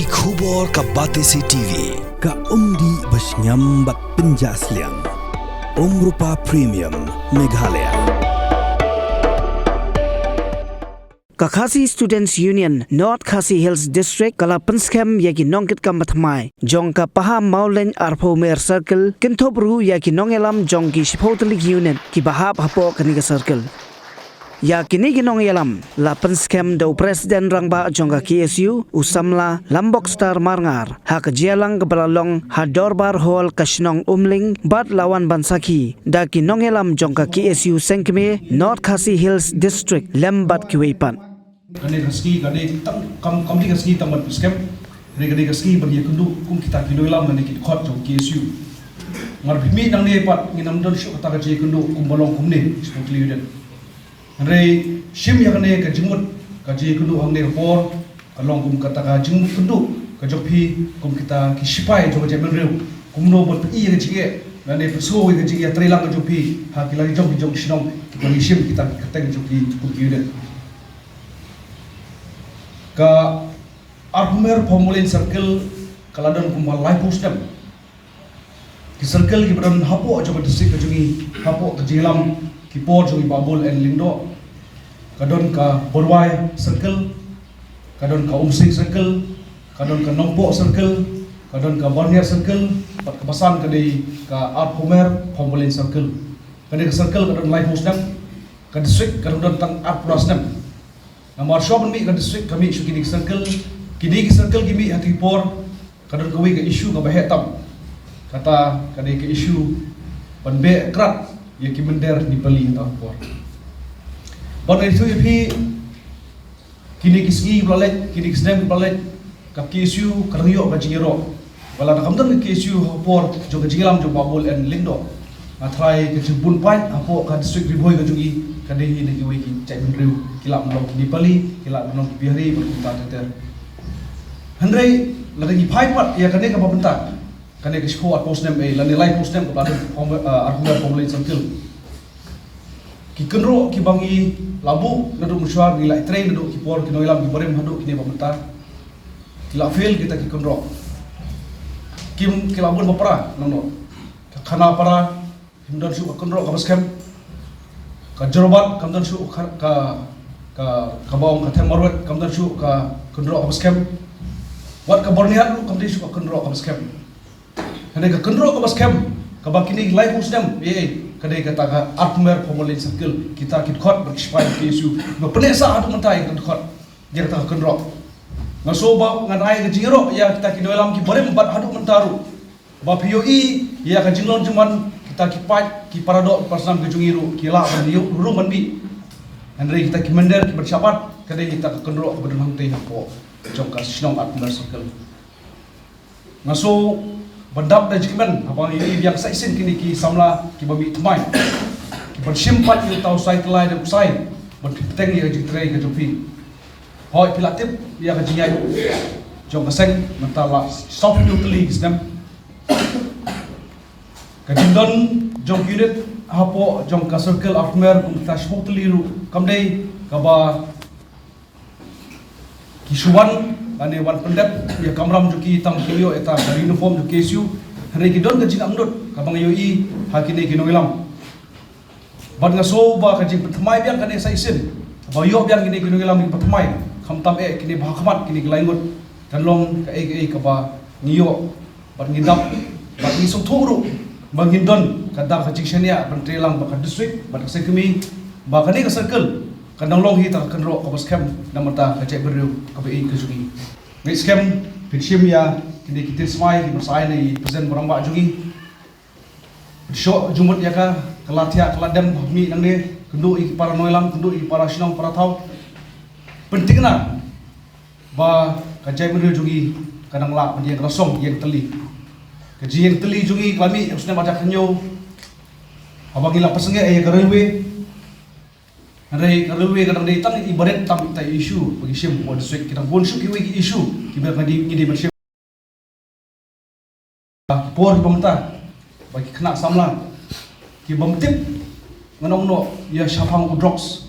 Ki khubor ka Batesi TV. Ka umdi basnyambak penjaslian. Rupa Premium Meghalaya. Khasi Students Union North Khasi Hills District kala penskem yaki nongkit ka mathmai jong ka paha maulen arpho mer circle kintopru yaki nongelam jong ki shipotlik unit ki bahap hapo kaniga circle ya kini ginong yalam la penskem do presiden rangba jong ka KSU usamla lambok star marngar ha ka jialang kebalalong ha dorbar hol kashnong umling bat lawan bansaki da kinong yalam jong ka KSU sengkme North Khasi Hills District lembat kiwepan Kani kaski kani kam di kaski tamat piskem kani kaski bagi kundu kum kita kilo lam kani kit khot jong KSU ngar bimi nang ne pat nginam don shu kata kaji kundu kum bolong kum ne smoothly den re shim ya kani ka jimut kaji kundu hang ne por kalong kum kata ka jim kundu ka jopi kum kita ki sipai jong jamin reu kum no bot i ka jige nane peso ka jige trelang ka jopi ha kilari jong shinong kani shim kita kateng joki kum den ka Arhumer Formulin Circle kaladon kumbal life postem ki circle ki badan hapo aja district kajungi hapo ke jilam ki por jungi babul and lindo kadon ka Borwai Circle kadon ka Umsing Circle kadon ka Nongpo Circle kadon ka Barnier Circle pat kebasan kadai ka Arhumer Formulin Circle kadai ka circle kadon life postem ka district kadon tang Arprasnem Namar shop mi ka district kami isu kini circle ki circle kimi hati por kadon kawi ka isu ka bahetam kata kadai ka isu panbe krat ya ki mender ni pali ta por bon itu pi kini kiski blalet kini kisdem blalet ka isu karyo ka jingiro wala na kamdan ka isu por jo ka jingilam jo babul and lindo atrai ke jubun pai apo ka district riboy ka jungi kadai ni ki wiki cai mendriu kilap melok di pali kilap melok bihari berkunta teter hendrai lagi pai pat ya kadai ka babenta kadai ke spo at postem lani lai postem ka badu argument formulin circle ki kenro ki bangi labu nadu musyar ni lai train nadu ki por ki noilam ki barem hadu kini babenta kilap fail kita ki kenro kim kilabun bapara nono khana para himdan su kenro ka baskem ka jerobat kamdan su ka bawang ka temarwet kamdan su ka kendro ka baskem wat ka borniat lu kamdan su ka kendro ka baskem hande ka kendro ka baskem ka bakini live musdam kadai kata ka Arhumer Formulin Circle kita kit khot berkspai KSU ba penesa adu mentai ka khot dia kata kendro ngaso ba nganai ka jingro ya kita kidolam ki barem bat adu mentaru ba POE ya ka jinglon cuman kita kipat ki paradok pasam kejungiru kila bandiu ru manbi andre kita kimender ki bersabat kadai kita kendro ke bedang teh hapo jong ka sinong Arhumer Circle ngaso bandap da jikmen apa ini yang saisin kini ki samla ki babi tmai ki bersimpat yu tau sai telai de usai berteng ya jitrei ke jopi hoi pilatip ya ka jingai jong ka seng mentala soft utilities dem Kajindon jong unit hapo jong ka circle Arhumer kum kita shpotliru kamdei kaba kisuan ane wan pendep ya kamram juki tam kilio eta uniform ju KSU hari kidon ka jing amdut kabang yoi hakine kinoilam bad ngaso ba ka jing pertmai biang kane saisin ba yo biang kine kinoilam ni pertmai khamtam kine bahakmat kine laingut kanlong ka kaba niyo bad ngidap bad ngisong thuru Bangindon kadang kacik syania bentrelang baka district baka sekemi baka ni ka circle kadang long hi ta kanro ka baskem namata kacik beriu ka bi ke jugi ngai scam pitshim ya kini kitir smai ki bersai ni present baramba jugi show jumut ya ka kalatia kaladem mi nang ni kendu i para noilam kendu i para sinong para thau penting na ba kacik beriu jugi kadang la dia krasong yang teli Kaji yang teli jungi kami usna baca kanyo abang ila pasenge ay railway Andai railway kadang datang ibarat tam kita isu bagi sim buat district kita bon su kiwi isu kibar kadi ngidi bersim por pemerintah bagi kena samlan ki bamtip nganong ya syafang udrox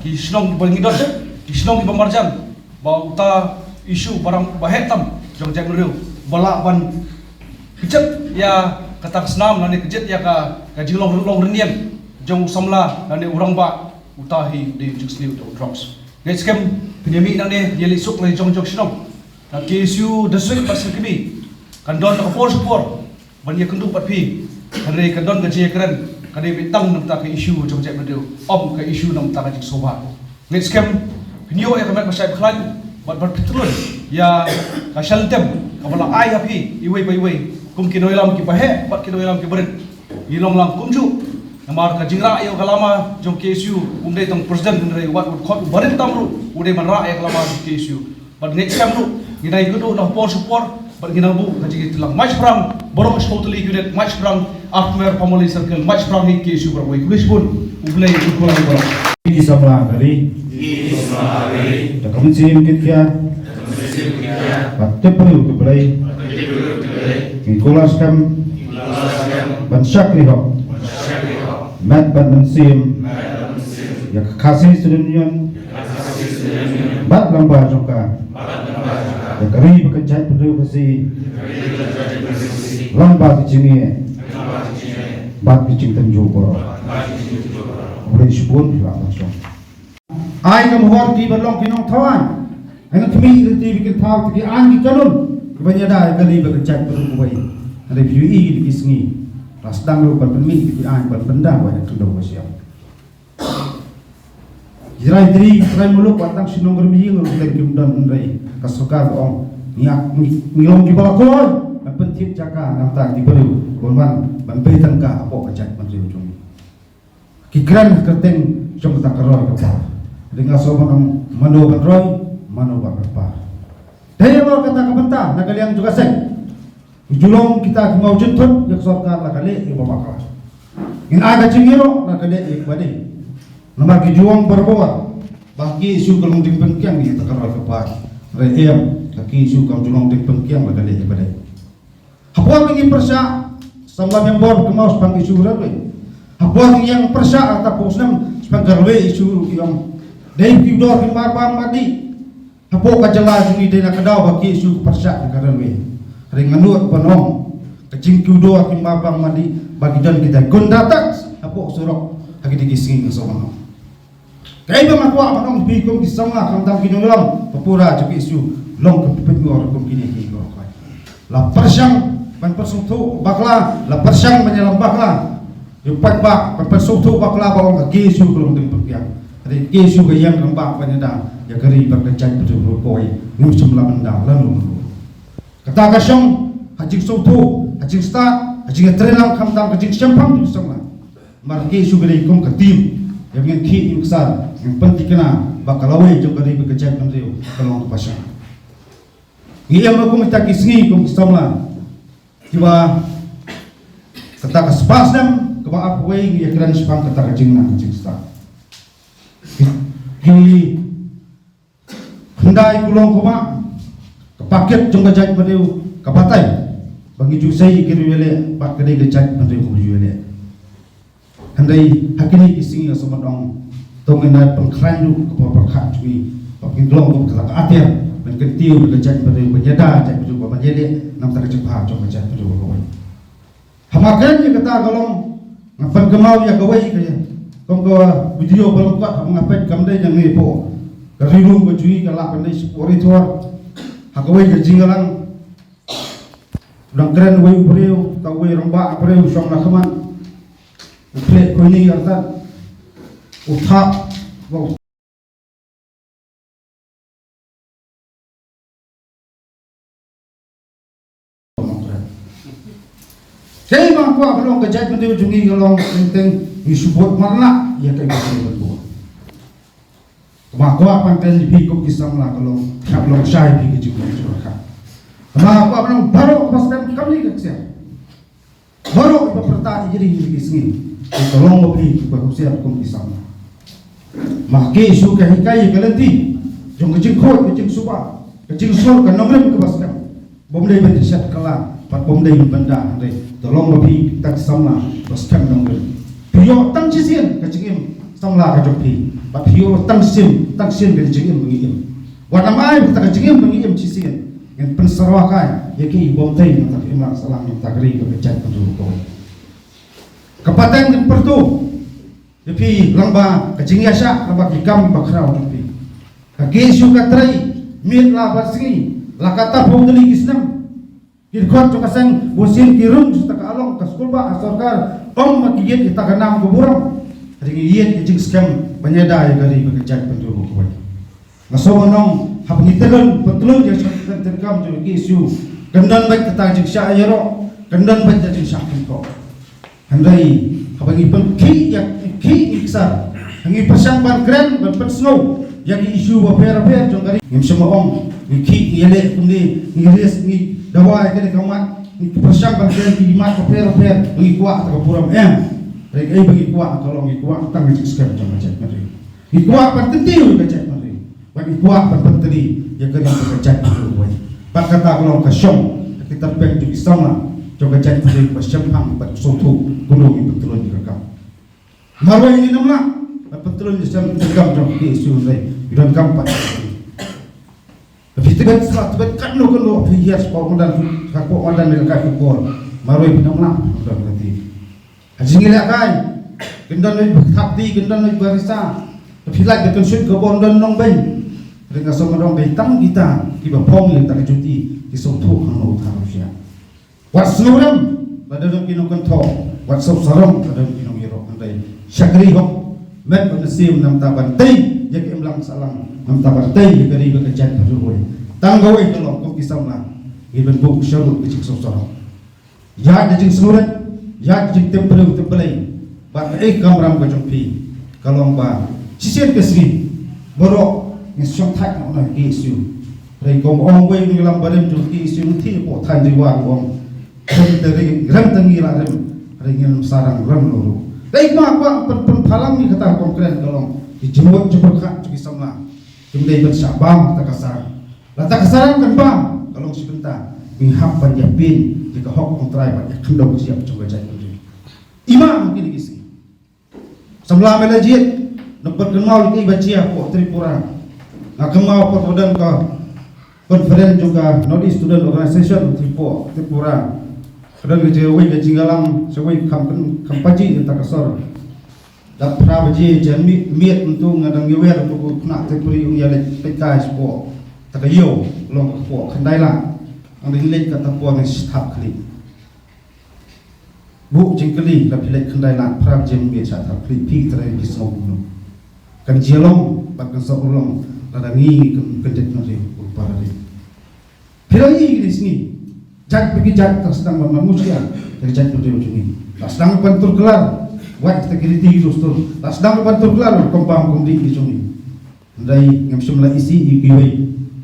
kisnong bangidot kisnong ibamarjan bau ta isu barang bahetam jong jang riu bala ban kecet ya kata senam nani kecet ya ka jilong reniam jong samla nani urang ba utahi di jusni drops next kem penyemi nani dia lisuk lai jong sinong na KSU district pasal kini kandon ka por support ban ya kendu patpi kare kandon ka je keren kare bitang nam ta ka isu jong jang riu om ka isu nam ta ka jik soba next kem penyo ya kamat pasal khlan bat betul ya kasaltem kabala ai hapi iwei bai kum kinoi lam ki bahe bat kinoi lam ki berit ilong lam kumju namar ka jingra ayo kalama jong KSU umdai tong president ndai wat khot berit tamru udai manra ayo kalama KSU bat next time lu ginai kudu na por support bat ginabu ka jigi tilang match prang borong totally unit match prang Arphmer family circle match prang hi KSU berwai kulis pun ublai kulang borong Di sama kali, tak kemudian kita, patut perlu kembali, mengkulaskan, mensyakriho, mat ban mensim, ya kasih sedunian, bat lambah juga, ya kari bekerja perlu kasih, lambah kecingnya, bat kecing tenjubor. Boleh sebut langsung. Ai kamu hor di berlong kinong tawan. Anak kami itu bikin tahu tadi angin kanun. Kebanyakan kali bekerja berumai. Ada PUI di kisni. Rasdang lu berpemik di angin berbenda banyak sudah bersiap. Jirai diri jirai muluk watang sinong bermijing lu lagi kemudian rai kasuka ong niak ngilong di bawah koi. Penting jaga nampak di bawah korban bantai tangka apa kerja menteri ujung. Kikran kerteng jom tak keroy kepala dengan sopan mano benroy mano bakar. Daya lo kata kebentar nak kalian juga sek. Julong kita mau jentut yak sorkar la kali ibu bakar. In aga cingiro la kali ibadi. Nama kijuang berbawa bagi isu kalau ding pengkiang ni tak keroy kepala. Rehem kaki isu kalau julong ding pengkiang la kali ibadi. Hapuan mengi persa sama yang bor kemaus pang isu rawe. Hapuan yang persa atau posnam sepangarwe isu yang dari kudor kemarbang mati. Hapo kajelas ini dena kedau bagi isu persa karwe. Ring menurut penom kecing kudor kemarbang mati bagi dan kita gondatak hapo surok hagi digising sama. Kaya ba makwa manong bikom kisama kamtang kinulam papura jadi isu long kepengor kum kini kini koi. La persang pan persungtu bakla la persang menyelam bakla. Empat bak berpersatu bakla bawang kesu belum dimperkian. Ada kesu yang lembak penyedang ya keri berkecat betul koi nim semula mendang lalu. Kata kasong hajing sutu hajing start hajing trelang kamtang hajing sempang di semula. Mar kesu gede kom ketim yang ki besar yang penting kena bakalawai jom keri berkecat betul kalau pasang. Ia aku minta kisni kom semula. Tiba kata kespasam keba apa yang keren sepang kata kecing nak kecing start. Ki hendai kulong koma kepaket jong kejat berdeu kepatai bagi jusai kiriwele pak kedai kejat berdeu kujuele. Hendai hakini kising asomodong tongenai pengkranju kepa perkhat cui pakai glong kepa atir ben ketiu kejat berdeu penyeda kejat berdeu penyele nam tak kecing paham jong kejat berdeu koi. Hamakan kata golong ngapan kemau ya kawai kaya kong ko video belum kuat ngapet kamdai yang ni po karilum ko jui kala pandai spori thor hakawai ke jingalang dang keren wai breu kawai romba breu song na khaman uple ko ni arta utha wo Kaya mga kuwa kalong kajat mo tayo jungi kalong teng isubot marla ya kayo kasi berbuat. Mga kuwa pantan dipikop kisam la kalong kablong syai pikit juga suraka. Mga kuwa kalong baru pasdan kami kaksiya. Baru ipapertani jadi hindi kisngin. Kalong mo pi ipakusiya kong kisam la. Mga isu kahikay kalanti. Yung kajing kot, kajing suba, kajing sol kanongren kabaskan. Bomday bendisyat kalang. Pat bomday benda andre tolong lebih tak samla baskan nongren piyo tang cisian kacingim samla kajok pi Pak Pio tangsim dari jengim mengim. Warna mai bertak jengim mengim cisin. Yang penserawakan yaki bom teh yang tak imam salam yang tak geri kejat penduduk kau. Kepatan yang pertu. Tapi lamba kejengnya syak lamba kikam bakrau tapi. Kaki suka terai mit la basri la kata pau deli islam. Kirkot cokasang bosin kirum suka along kaskulba asorkar om makiyet kita kenam kuburam. Ringiyet kejeng skam penyeda yang geri kejat penduduk kau. Masowanong habnitelun betul yang sudah terkam jadi isu kendan baik tentang jiksa ayero kendan baik jadi sakit kok handai habangi pengki yang ki iksar hangi pasang ban keren ban snow yang isu baper jongari ngim semua om ki yele kumni ngiris ni dawa kene kamat ni pasang ban keren di mat baper ngi kuat tak puram rek ai bagi kuat kalau ngi kuat tang jiksa jong macet mari ngi kuat pan tentiu macet mari bagi kuat pan penteri yang kena berkejat dulu. Pak kata kalau kasyong kita peng juga sama coba cek dari pasyempang pada suatu gunung yang betul juga kam. Marwah ini namlah betul juga tergam dalam isu ini dan kampat. Tapi tidak salah tidak kan lo hias pokok dan mereka kupor marwah ini namlah sudah berarti. Haji ngilak kai kendan lagi berkati kendan lagi barisa. Tapi lagi konsult kebon dan nongbeng. Dengan semua bentang kita pom yang tak cuti di suatu hang utara Rusia. Wat senuram pada dalam kino kantor, wat sarong pada dalam kino yero andai. Syakri hok met benesim nam tabantai jak emlang salam nam tabantai gari bekerja berjuang. Tanggawai tolong kau kisamlah. Iban buk syarut kecik sarong. Ya jeng senurat, ya jeng tempelai. Bat kamram kajompi. Kalau ba sisir kesri borok ngisong thak na isu rei kom ong wei ni lam barem ju ki isu thi po than di wa ong kon te ram tangi la rem rei ngem sarang ram lo rei ma kwa pen phalang ni kata konkret kalong di jemot jebot kha ju samla jumdei ben sabam ta kasar la ta kasaran kan bam kalong sebentar ni hap pan yapin jika hok ong trai ba khendok siap coba jai imam kini kisi samla melajit nempat kenal ki bacia po Tripura. Nak kemau perwakilan ke konferen juga North Student Organization Tripura. Sudah dijawai ke jinggalam sewai kampaji kita kasar. Dak prabaji jami miat untuk ngadang yewer untuk nak Tripuri ungyale pekai sepo. Takayo long po kandailah. Ang dinilek kata po ng stop kli. Bu jingkali lapilek kandailah prabaji miat sa tap kli pik terai bisau gunung. Kan jelong bakal seulong ada ni kejet nanti upara ni. Pilih ini sini. Jak pergi jak tersedang manusia dari jak berdua ini. Tak sedang pantur kelar. Buat security rustur. Tak sedang pantur kelar kompang komdi di sini. Dari yang semula isi ikiwai.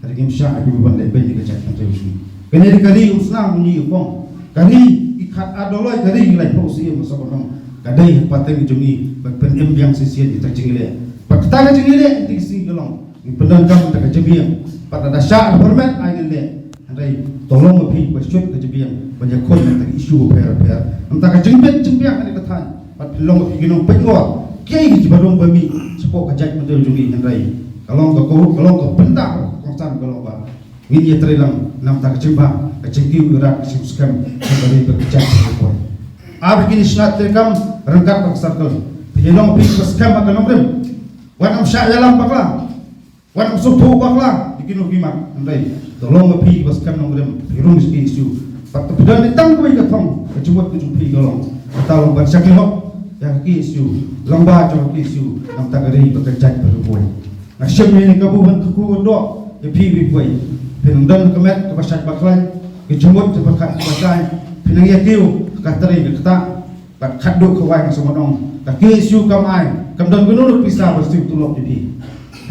Dari yang syak ibu bandai banyak kejak nanti sini. Kena dikali usnah bunyi upong. Kali ikat adolai kali ilai pausi masa orang. Kadai pateng jumi berpen yang sisian diterjengile. Pakta jengile di sini gelong. Pendangkam tak kejebian pada dasar hormat air le andai tolong lebih bersyukur kejebian banyak kon yang tak isu per entah kejempet ani katan pat long lebih ginong pengor kiai jibarong bami sepok kajak menjadi jungi andai kalau ke pendak kongsan kalau ba ngin ye trelang nam tak kejemba kejengki urat sibskam dari berkejak sepoi ab kini snat terkam rengkat pak circle pilong lebih beskam akan nomrem wanam syak dalam paklah wan suatu baklah dikinu gimak andai tolong lebih baskan nomrem hirung isu pat pedan ditang koi katong kejubut kejumpi golong tahu ban sakilok yang isu lomba jong isu nam tagari bekerja berbuat nak syemi ni kabuhan kuku do epi boi pendan kemet kebasat baklai kejumut cepat kebasai penang yakiu katari kata pat khaddu kawai semonong tak isu kamai kamdan gunung pisah bersih tulok jadi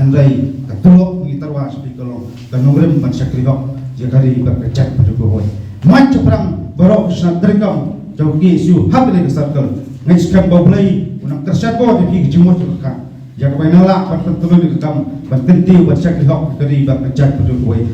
andai tulok mengitarwa seperti kalau ganogrem mansyakrihok jakari berkecak pada bawah macam perang barok sangat terkam jauh isu hak dari circle ngaiskam baulai unang tersyako di jemut berkah jak bainala pertentuan di kam bertenti bersakrihok dari berkecak pada bawah